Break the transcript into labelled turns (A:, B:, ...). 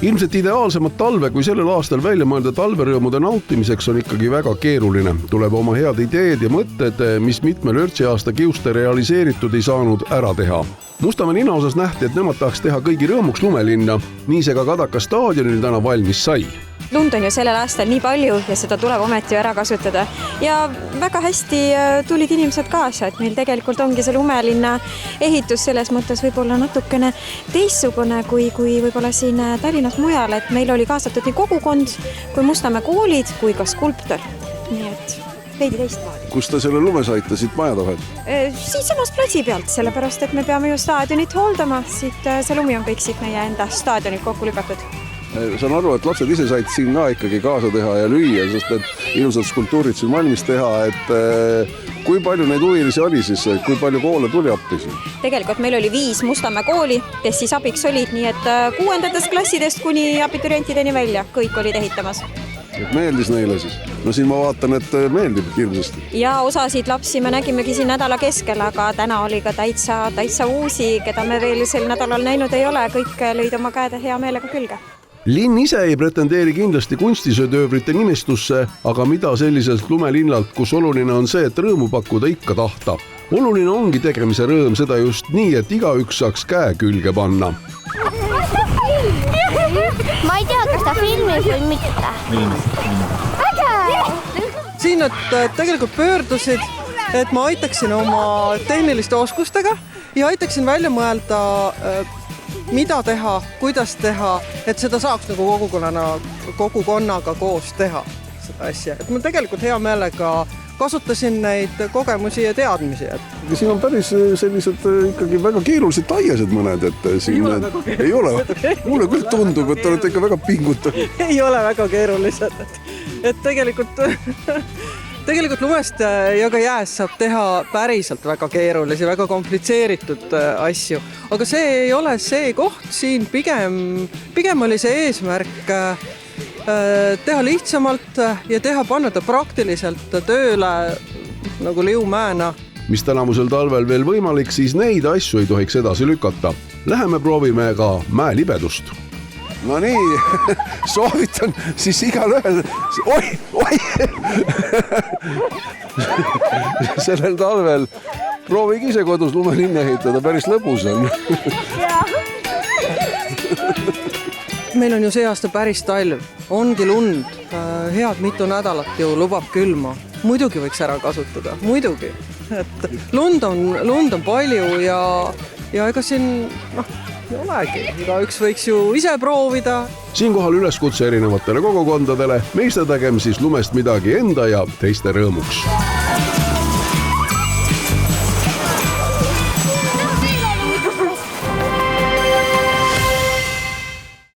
A: Ilmselt ideaalsemat talve, kui sellel aastal välja mõelda talverõõmude nautimiseks, on ikkagi väga keeruline. Tuleb oma head ideed ja mõtted, mis mitme lörtsi aasta kiuste realiseeritud ei saanud ära teha. Mustamäe linna osas nähti, et nemad tahaks teha kõigi rõõmuks lumelinna. Nii see ka Kadaka staadionil täna valmis sai.
B: Lund on ju sellel aastal nii palju ja seda tuleb ometi ära kasutada. Ja väga hästi tulid inimesed kaasa, et meil tegelikult ongi see lumelinna ehitus selles mõttes võib-olla natukene teistsugune kui võib-olla siin Tallinnas mujal, et meil oli kaasatud nii kogukond kui Mustamäe koolid kui ka skulptor. Nii et veidi teistmoodi.
A: Kus te selle lume saite siit majade vahel?
B: Siit samast platsi pealt, sellepärast et me peame ju staadionit hooldama. Siit see lumi on kõik siit meie enda staadionit kokku lükatud.
A: Saan aru, et lapsed ise said siin ka ikkagi kaasa teha ja lüüa, sest et ilusad skulptuurid siin valmis teha, et kui palju neid huvilisi oli siis, kui palju koole tuli appi siin?
B: Tegelikult meil oli 5 Mustamäe kooli, kes siis abiks olid, nii et 6. klassidest kuni abiturientideni välja, kõik olid ehitamas.
A: Et meeldis neile siis? No siin ma vaatan, et meeldib hirmsasti.
B: Ja osasid lapsi me nägimegi siin nädala keskel, aga täna oli ka täitsa uusi, keda me veel sel nädalal näinud ei ole, kõik lõid oma käed hea meelega külge.
A: Linn ise ei pretendeeri kindlasti kunstisöödöövrite nimistusse, aga mida selliselt lumelinnalt, kus oluline on see, et rõõmu pakkuda ikka tahta. Oluline ongi tegemise rõõm, seda just nii, et igaüks saaks käe külge panna.
C: Ma ei tea, kas ta filmib või mitte.
D: Siin nad tegelikult pöördusid, et ma aitaksin oma tehniliste oskustega ja aitaksin välja mõelda, mida teha, kuidas teha, et seda saaks nagu kogukonnaga koos teha seda asja. Et ma tegelikult hea meelega kasutasin neid kogemusi ja teadmisi.
A: Siin on päris sellised ikkagi väga keerulised taiesed mõned, et siin ei ole. Mulle küll tundub, et olete ikka väga pingutanud.
D: Ei ole väga keerulised. Et tegelikult lumest ja ka jääst saab teha päriselt väga keerulisi, väga komplitseeritud asju. Aga see ei ole see koht siin, pigem oli see eesmärk teha lihtsamalt ja panna ta praktiliselt tööle nagu liumäena.
A: Mis tänamusel talvel veel võimalik, siis neid asju ei tohiks edasi lükata. Läheme proovime ka mäelibedust. No nii, soovitan siis igal ühel, oi! Sellel talvel proovige ise kodus lumelinna ehitada, päris lõbus on.
D: Meil on ju see aasta päris talv, ongi lund, head mitu nädalat ju lubab külma. Muidugi võiks ära kasutada, muidugi. Et lund on palju ja ega siin ei olegi. Igaüks võiks ju ise proovida.
A: Siinkohal üleskutse erinevatele kogukondadele, meisterdagem siis lumest midagi enda ja teiste rõõmuks.